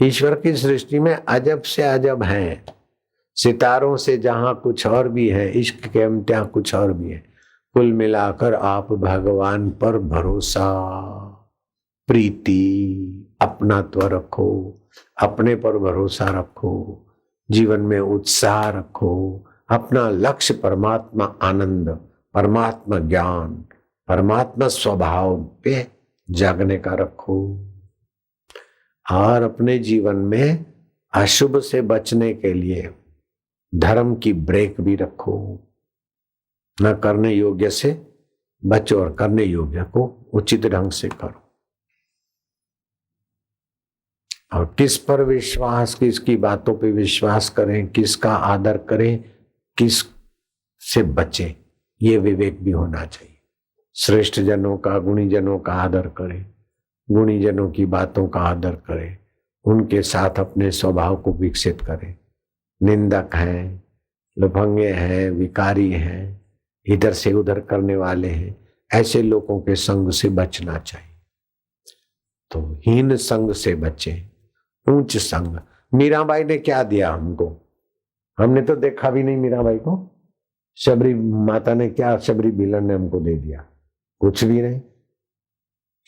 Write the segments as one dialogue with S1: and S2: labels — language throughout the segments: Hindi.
S1: ईश्वर की सृष्टि में अजब से अजब है। सितारों से जहां कुछ और भी है, इश्क के इम्तिहान कुछ और भी है। कुल मिलाकर आप भगवान पर भरोसा, प्रीति, अपनात्व रखो, अपने पर भरोसा रखो, जीवन में उत्साह रखो, अपना लक्ष्य परमात्मा आनंद, परमात्मा ज्ञान, परमात्मा स्वभाव पे जागने का रखो। और अपने जीवन में अशुभ से बचने के लिए धर्म की ब्रेक भी रखो। न करने योग्य से बचो और करने योग्य को उचित ढंग से करो। और किस पर विश्वास, किसकी बातों पे विश्वास करें, किसका आदर करें, किस से बचें, ये विवेक भी होना चाहिए। श्रेष्ठ जनों का, गुणी जनों का आदर करें, गुणी जनों की बातों का आदर करें, उनके साथ अपने स्वभाव को विकसित करें। निंदक हैं, लफंगे हैं, विकारी हैं, इधर से उधर करने वाले हैं, ऐसे लोगों के संग से बचना चाहिए। तो हीन संग से बचें, ऊंच संग। मीराबाई ने क्या दिया हमको? हमने तो देखा भी नहीं मीराबाई को। शबरी माता ने क्या, शबरी भीलन ने हमको दे दिया? कुछ भी नहीं।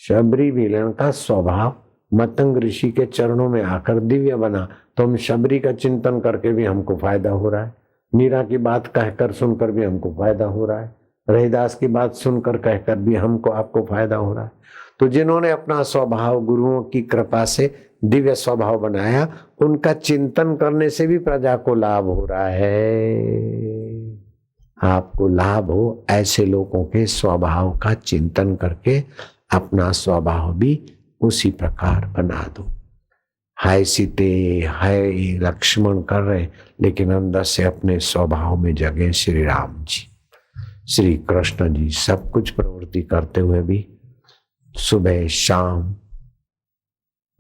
S1: शबरी भीलन का स्वभाव मतंग ऋषि के चरणों में आकर दिव्य बना, तो हम शबरी का चिंतन करके भी हमको फायदा हो रहा है, मीरा की बात कहकर सुनकर भी हमको फायदा हो रहा है, रहीदास की बात सुनकर कहकर भी हमको आपको फायदा हो रहा है। तो जिन्होंने अपना स्वभाव गुरुओं की कृपा से दिव्य स्वभाव बनाया, उनका चिंतन करने से भी प्रजा को लाभ हो रहा है। आपको लाभ हो ऐसे लोगों के स्वभाव का चिंतन करके अपना स्वभाव भी उसी प्रकार बना दो। हाय सीते, हाय लक्ष्मण कर रहे, लेकिन अंदर से अपने स्वभाव में जगे श्री राम जी, श्री कृष्ण जी, सब कुछ प्रवृत्ति करते हुए भी सुबह शाम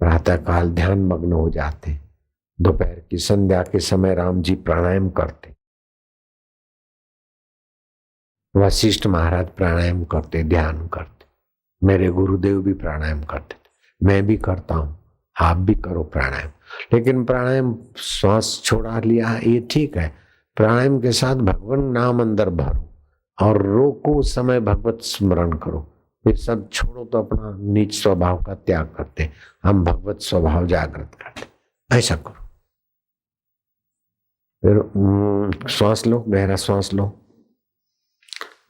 S1: प्रातः काल ध्यान मग्न हो जाते। दोपहर की संध्या के समय राम जी प्राणायाम करते, वशिष्ठ महाराज प्राणायाम करते, ध्यान करते, मेरे गुरुदेव भी प्राणायाम करते थे, मैं भी करता हूं, आप भी करो प्राणायाम। लेकिन प्राणायाम श्वास छोड़ा लिया ये ठीक है, प्राणायाम के साथ भगवान नाम अंदर भरो और रोको उस समय भगवत स्मरण करो। ये सब छोड़ो तो अपना नीच स्वभाव का त्याग करते, हम भगवत स्वभाव जागृत करते, ऐसा करो। फिर श्वास लो, गहरा श्वास लो,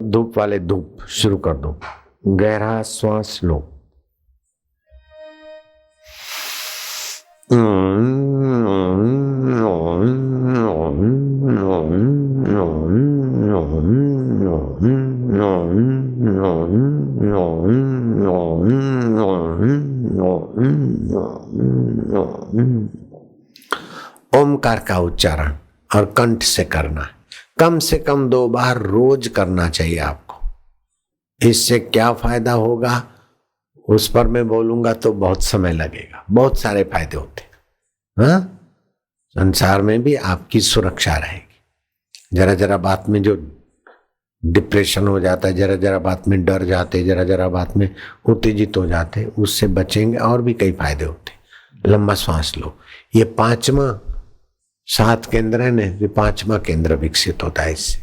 S1: धूप वाले धूप शुरू कर दो, गहरा श्वास लो। ओमकार का उच्चारण और कंठ से करना, कम से कम 2 बार रोज करना चाहिए आपको। इससे क्या फायदा होगा उस पर मैं बोलूंगा तो बहुत समय लगेगा। बहुत सारे फायदे होते हैं। हाँ, संसार में भी आपकी सुरक्षा रहेगी। जरा जरा बात में जो डिप्रेशन हो जाता है, जरा जरा बात में डर जाते, जरा जरा बात में उत्तेजित हो जाते, उससे बचेंगे। और भी कई फायदे होते। लंबा श्वास लो। ये 5वां 7 केंद्र है ना, ये 5वां केंद्र विकसित होता है इससे।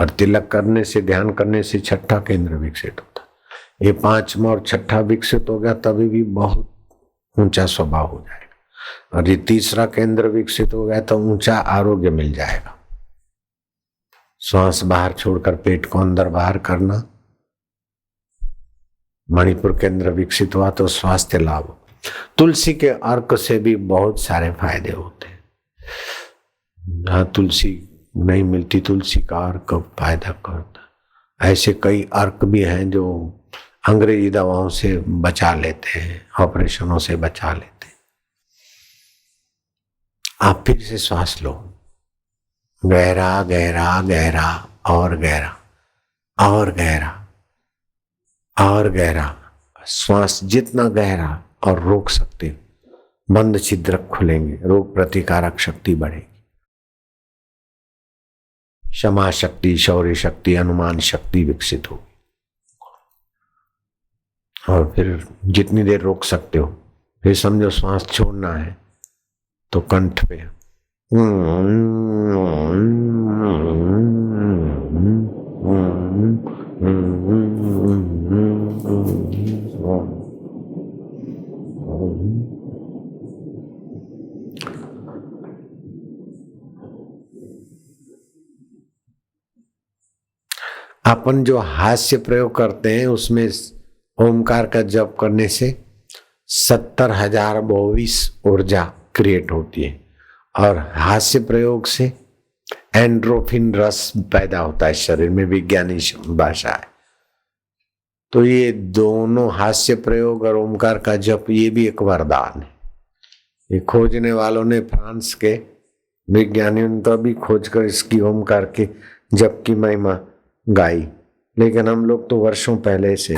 S1: और तिलक करने से, ध्यान करने से 6ठा केंद्र विकसित होता है। ये 5वां और 6ठा विकसित हो गया तभी भी बहुत ऊंचा स्वभाव हो जाएगा। और ये 3रा केंद्र विकसित हो गया तो ऊंचा आरोग्य मिल जाएगा। श्वास बाहर छोड़कर पेट को अंदर बाहर करना। मणिपुर केंद्र विकसित हुआ तो स्वास्थ्य लाभ। तुलसी के अर्क से भी बहुत सारे फायदे होते हैं। जहाँ तुलसी नहीं मिलती, तुलसी का अर्क फायदा करता। ऐसे कई अर्क भी हैं जो अंग्रेजी दवाओं से बचा लेते हैं, ऑपरेशनों से बचा लेते हैं। आप फिर से श्वास लो, गहरा गहरा गहरा और गहरा और गहरा और गहरा। श्वास जितना गहरा और रोक सकते हो, बंद छिद्र खुलेंगे, रोग प्रतिकारक शक्ति बढ़ेगी, क्षमा शक्ति, शौर्य शक्ति, अनुमान शक्ति विकसित होगी। और फिर जितनी देर रोक सकते हो, फिर समझो श्वास छोड़ना है तो कंठ पे अपन जो हास्य प्रयोग करते हैं उसमें ओमकार का जप करने से 70,022 ऊर्जा क्रिएट होती है और हास्य प्रयोग से एंड्रोफिन रस पैदा होता है शरीर में, विज्ञानी भाषा है। तो ये दोनों हास्य प्रयोग और ओमकार का जप ये भी एक वरदान है। ये खोजने वालों ने, फ्रांस के विज्ञानियों ने तो अभी खोज कर इसकी ओमकार के जप की महिमा गाई, लेकिन हम लोग तो वर्षों पहले से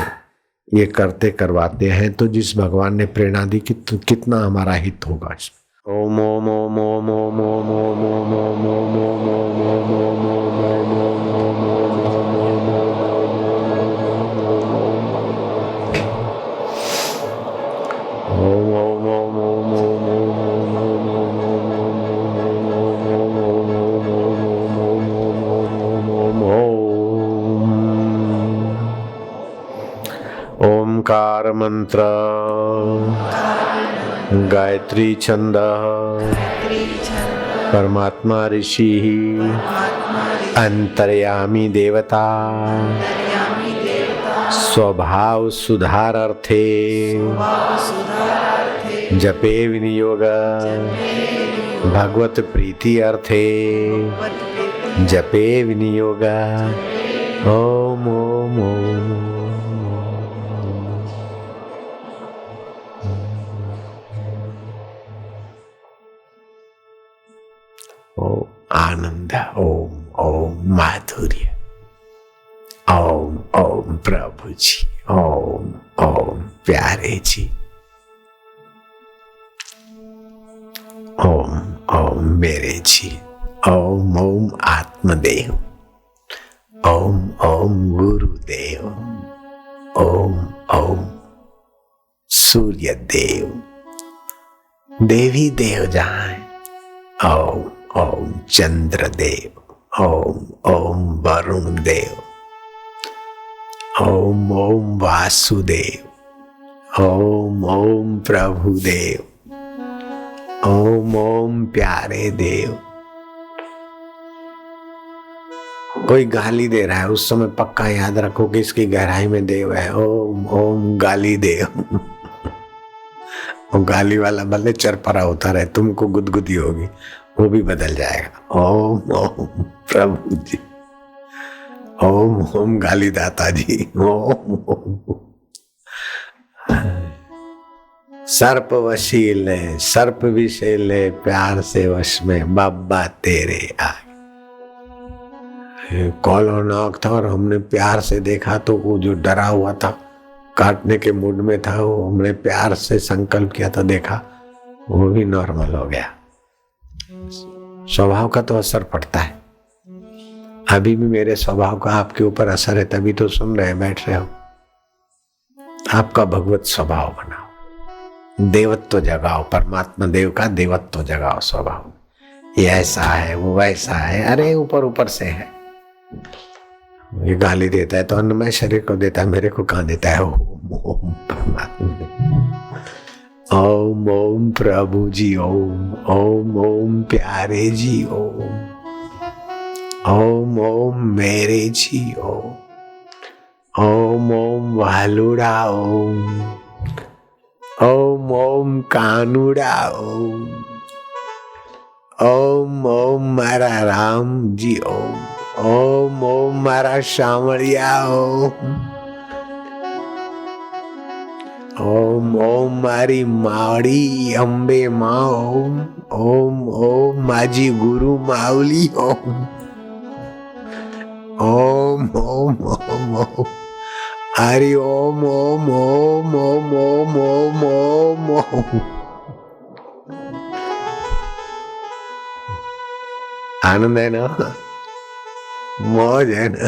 S1: ये करते करवाते हैं। तो जिस भगवान ने प्रेरणा दी कितना हमारा हित होगा इसमें। ओम ओम ओम ओम ओम ओम ओम ओम ओम ओम ओम ओम ओम ओमकार मंत्र, गायत्री छंद, परमात्मा ऋषि, अंतर्यामी देवता, स्वभाव सुधारार्थे, जपे विनियोग, भगवत प्रीति अर्थे, जपे विनियोग। ओम ओम ओम। ओम आनंद, ओम ओम माधुर्य, ओम ओम प्रभु जी, ओम ओम प्यारे जी, ओम ओम मेरे जी, ओम ओम आत्मदेव, ओम ओम गुरुदेव, ओम ओम सूर्य देव, देवी देव जहाँ है, ओम ओम चंद्र देव, ओम ओम वरुण देव, ओम ओम वासुदेव, ओम ओम प्रभुदेव, ओम ओम प्यारे देव। कोई गाली दे रहा है उस समय पक्का याद रखो कि इसकी गहराई में देव है। ओम ओम गाली देव। और गाली वाला भले चरपरा होता रहे, तुमको गुदगुदी होगी, वो भी बदल जाएगा। ओम ओम प्रभु जी, ओम ओम गाली दाता जी, ओम ओम। सर्प वशीले, सर्प विशेले, प्यार से वश में बाबा तेरे आगे। कॉलोनाक था और हमने प्यार से देखा तो वो जो डरा हुआ था, काटने के मूड में था, वो हमने प्यार से संकल्प किया तो देखा वो भी नॉर्मल हो गया। स्वभाव का तो असर पड़ता है। अभी भी मेरे स्वभाव का आपके ऊपर असर है, तभी तो सुन रहे बैठ रहे हो। आपका भगवत स्वभाव बनाओ, देवत्व जगाओ, परमात्मा देव का देवत्व जगाओ स्वभाव। ये ऐसा है, वो वैसा है, अरे ऊपर ऊपर से है। ये गाली देता है तो अन्नमय शरीर को देता है, मेरे को कहाँ देता है? ओम ओम परमात्मा, ओम ओम प्रभु जी, ओम ओम ओम प्यारे जी, ओम ओम ओम मेरे जी, ओम ओम ओम वालुड़ा, ओम ओम ओम कानुड़ा, ओम ओम ओम मारा राम जी, ओम ओम ओम मारा शामड़िया, ओम ओम मारी माड़ी अंबे माँ, ओम ओम ओम माजी गुरु माउली, ओम ओम ओम ओम ओम हरि ओम ओम ओम ओम ओम ओम ओम ओम। आनंद है ना, मौज है ना।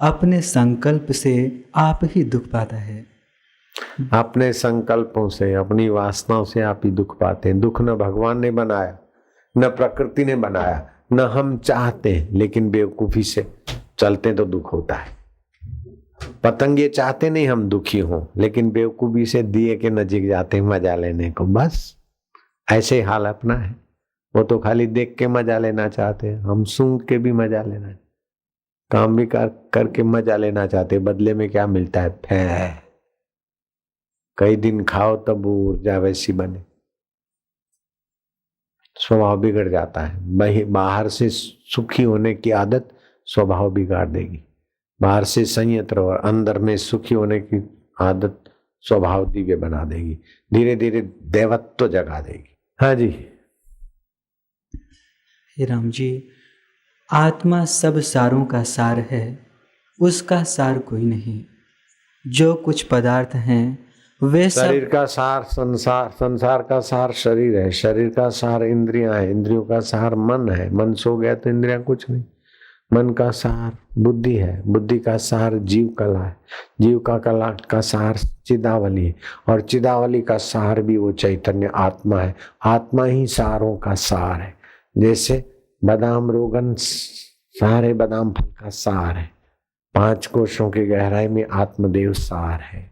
S2: अपने संकल्प से आप ही दुख पाता है।
S1: अपने संकल्पों से, अपनी वासनाओं से आप ही दुख पाते हैं। दुख न भगवान ने बनाया, न प्रकृति ने बनाया, न हम चाहते हैं, लेकिन बेवकूफी से चलते तो दुख होता है। पतंग ये चाहते नहीं हम दुखी हों, लेकिन बेवकूफी से दिए के नजीक जाते हैं मजा लेने को। बस ऐसे हाल अपना है। वो तो खाली देख के मजा लेना चाहते हैं, हम सूंघ के भी मजा लेना, काम भी करके मजा लेना चाहते। बदले में क्या मिलता है? फै। कई दिन खाओ तब ऊर्जा वैसी बने, स्वभाव बिगड़ जाता है। बाहर से सुखी होने की आदत स्वभाव बिगाड़ देगी। बाहर से संयत और अंदर में सुखी होने की आदत स्वभाव दिव्य बना देगी, धीरे धीरे देवत्व जगा देगी। हाँ जी।
S2: हे राम जी, आत्मा सब सारों का सार है, उसका सार कोई नहीं। जो कुछ पदार्थ हैं वे
S1: शरीर का सार संसार, संसार का सार शरीर है, शरीर का सार इंद्रियां है, इंद्रियों का सार मन है, मन सो गया तो इंद्रियां कुछ नहीं। मन का सार बुद्धि है, बुद्धि का सार जीव कला है, जीव का कला का सार चिदावली है, और चिदावली का सार भी वो चैतन्य आत्मा है। आत्मा ही सारों का सार है। जैसे बादाम रोगन सारे बादाम फल का सार है, 5 कोशों की गहराई में आत्मदेव सार है।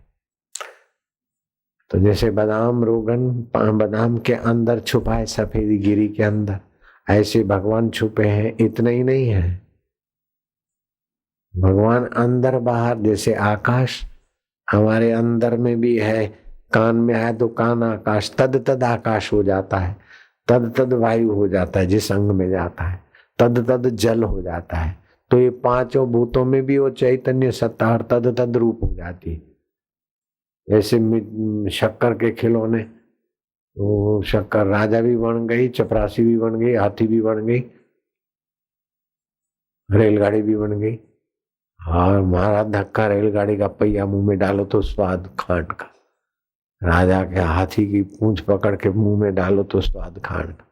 S1: तो जैसे बादाम रोगन बादाम के अंदर छुपा है, सफेदी गिरी के अंदर, ऐसे भगवान छुपे हैं। इतना ही नहीं है, भगवान अंदर बाहर, जैसे आकाश हमारे अंदर में भी है, कान में है तो कान आकाश, तद तद आकाश हो जाता है, तद तद वायु हो जाता है, जिस अंग में जाता है, तद तद जल हो जाता है। तो ये 5 भूतों में भी वो चैतन्य सत्ता और तद तद रूप हो जाती है। जैसे शक्कर के खिलौने, वो शक्कर राजा भी बन गई, चपरासी भी बन गई, हाथी भी बन गई, रेलगाड़ी भी बन गई। और मारा धक्का रेलगाड़ी का पहिया मुंह में डालो तो स्वाद खांड का, राजा के हाथी की पूंछ पकड़ के मुंह में डालो तो स्वाद खांड का,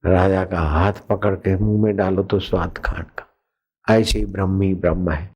S1: राजा का हाथ पकड़ के मुंह में डालो तो स्वाद खांड का। ऐसे ही ब्रह्म है।